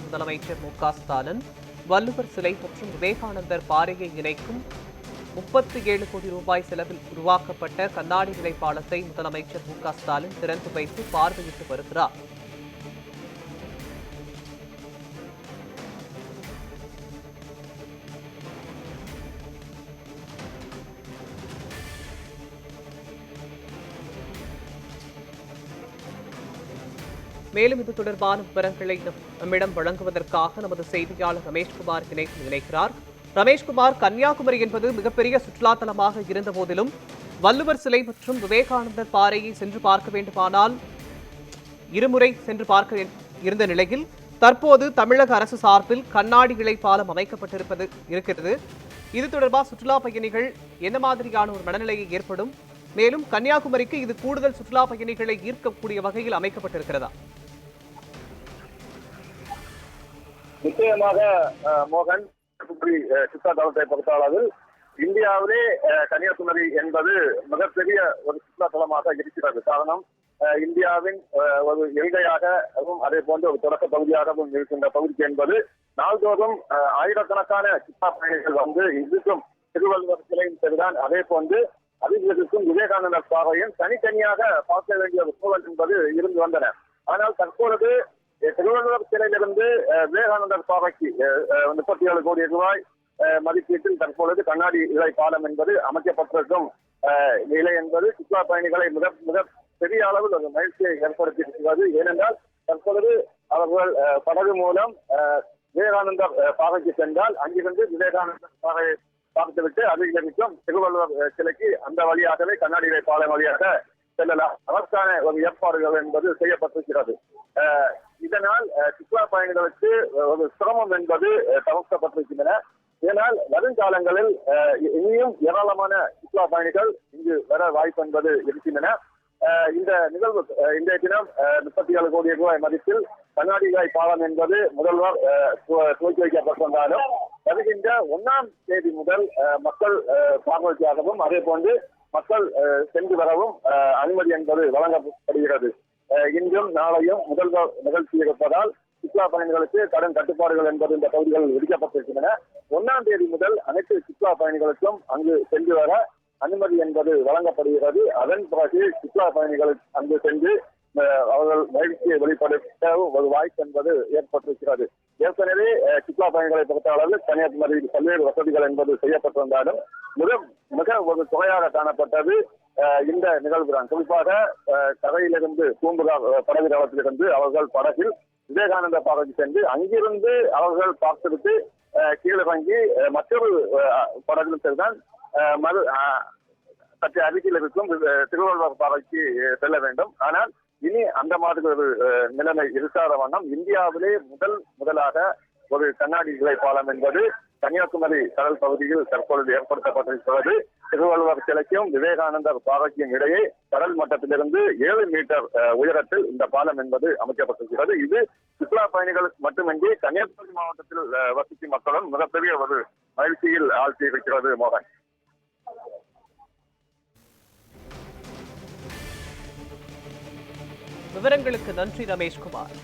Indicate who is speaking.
Speaker 1: முதலமைச்சர் மு.க.ஸ்டாலின் வள்ளுவர் சிலை மற்றும் விவேகானந்தர் பாறையை இணைக்கும் 37 கோடி ரூபாய் செலவில் உருவாக்கப்பட்ட கண்ணாடி நிலை பாலத்தை முதலமைச்சர் மு.க.ஸ்டாலின் திறந்து வைத்து பார்வையிட்டு வருகிறார். மேலும் இது தொடர்பான விவரங்களை நம்மிடம் வழங்குவதற்காக நமது செய்தியாளர் ரமேஷ்குமார் இணைக்கிறார். ரமேஷ்குமார், கன்னியாகுமரி என்பது மிகப்பெரிய சுற்றுலா தலமாக இருந்த போதிலும் வள்ளுவர் சிலை மற்றும் விவேகானந்தர் பாறையை சென்று பார்க்க வேண்டுமானால் இருமுறை சென்று பார்க்க இருந்த நிலையில் தற்போது தமிழக அரசு சார்பில் கண்ணாடி இழை பாலம் இருக்கிறது. இது தொடர்பாக சுற்றுலா பயணிகள் என்ன மாதிரியான ஒரு மனநிலையை ஏற்படும்? மேலும் கன்னியாகுமரிக்கு இது கூடுதல் சுற்றுலா பயணிகளை ஈர்க்கக்கூடிய வகையில் அமைக்கப்பட்டிருக்கிறதா?
Speaker 2: நிச்சயமாக மோகன், சுற்றுலா தலத்தை பொறுத்தளவில் இந்தியாவிலே கன்னியாகுமரி என்பது மிகப்பெரிய ஒரு சுற்றுலா தலமாக இருக்கிறது. காரணம், இந்தியாவின் ஒரு எல்கையாகவும் அதே போன்ற ஒரு தொடக்க பகுதியாகவும் இருக்கின்ற பகுதி என்பது நாள்தோறும் ஆயிரக்கணக்கான சுற்றுலா பயணிகள் வந்து இதுக்கும் திருவள்ளுவர் சிலையும் சரிதான், அதே போன்று அதிகம் விவேகானந்தர் பாறையும் தனித்தனியாக பார்க்க வேண்டிய ஒரு சூழல் என்பது இருந்து வந்தன. ஆனால் தற்பொழுது திருவள்ளுவர் சிலையிலிருந்து விவேகானந்தர் பாறைக்கு 37 கோடி ரூபாய் மதிப்பீட்டில் தற்பொழுது கண்ணாடி இழை பாலம் என்பது அமைக்கப்பட்டிருக்கும் நிலை என்பது சுற்றுலா பயணிகளை மிக பெரிய அளவில் ஒரு மகிழ்ச்சியை ஏற்படுத்தியிருக்கிறது. ஏனென்றால் தற்பொழுது அவர்கள் படகு மூலம் விவேகானந்தர் பாறைக்கு சென்றால் அங்கிருந்து விவேகானந்தர் பாறையை பார்த்துவிட்டு அதிகரிக்கும் திருவள்ளுவர் சிலைக்கு அந்த வழியாகவே கண்ணாடி இழை பாலம் வழியாக செல்லலாம். அதற்கான ஒரு ஏற்பாடுகள் என்பது செய்யப்பட்டிருக்கிறது. இதனால் சுற்றுலா பயணிகளுக்கு ஒரு சிரமம் என்பது தவிர்க்கப்பட்டிருக்கின்றன. இதனால் வருங்காலங்களில் இனியும் ஏராளமான சுற்றுலா பயணிகள் இங்கு வர வாய்ப்பு என்பது இருக்கின்றன. இந்த நிகழ்வு இன்றைய தினம் 37 கோடி ரூபாய் மதிப்பில் கண்ணாடி இழை பாலம் என்பது முதல்வர் துவக்கி வைக்கப்பட்டிருந்தாலும் வருகின்ற 1ஆம் தேதி முதல் மக்கள் பார்வைக்காகவும் அதே போன்று மக்கள் சென்று வரவும் அனுமதி என்பது வழங்கப்படுகிறது. இன்றும் நாளையும் முதல்வர் நிகழ்ச்சி இருப்பதால் சுற்றுலா பயணிகளுக்கு கடும் கட்டுப்பாடுகள் என்பது இந்த பகுதிகளில் விதிக்கப்பட்டிருக்கின்றன. 1ஆம் தேதி முதல் அனைத்து சுற்றுலா பயணிகளுக்கும் அங்கு சென்று வர அனுமதி என்பது வழங்கப்படுகிறது. அதன் பிறகு சுற்றுலா பயணிகள் அங்கு சென்று அவர்கள் மகிழ்ச்சியை வெளிப்படுத்த ஒரு வாய்ப்பு என்பது ஏற்பட்டிருக்கிறது. ஏற்கனவே சுற்றுலா பயணிகளை பொறுத்த அளவில் கன்னியாகுமரியில் பல்வேறு வசதிகள் என்பது செய்யப்பட்டிருந்தாலும் மிக ஒரு தொகையாக காணப்பட்டது இந்த நிகழ்வுதான். குறிப்பாக கரையிலிருந்து பூம்புகார் படகு தளத்திலிருந்து அவர்கள் படகில் விவேகானந்த பாறைக்கு சென்று அங்கிருந்து அவர்கள் பார்த்துவிட்டு கீழிறங்கி மற்றொரு படகில் செல்தான் சற்று அருகில் இருக்கும் திருவள்ளுவர் பாறைக்கு செல்ல வேண்டும். ஆனால் இனி அந்த மாதிரி ஒரு நிலைமை இருக்காத வண்ணம் இந்தியாவிலே முதலாக ஒரு கண்ணாடி இழை பாலம் என்பது கன்னியாகுமரி கடல் பகுதியில் தற்பொழுது ஏற்படுத்தப்பட்டிருக்கிறது. திருவள்ளுவர் சிலைக்கும் விவேகானந்தர் பாறைக்கும் இடையே கடல் மட்டத்திலிருந்து 7 மீட்டர் உயரத்தில் இந்த பாலம் என்பது அமைக்கப்பட்டிருக்கிறது. இது சுற்றுலா பயணிகள் மட்டுமின்றி கன்னியாகுமரி மாவட்டத்தில் வசிக்கும் மக்களும் மிகப்பெரிய ஒரு மகிழ்ச்சியில் ஆழ்த்தி இருக்கிறது. மோகன்,
Speaker 1: விவரங்களுக்கு நன்றி ரமேஷ்குமார்.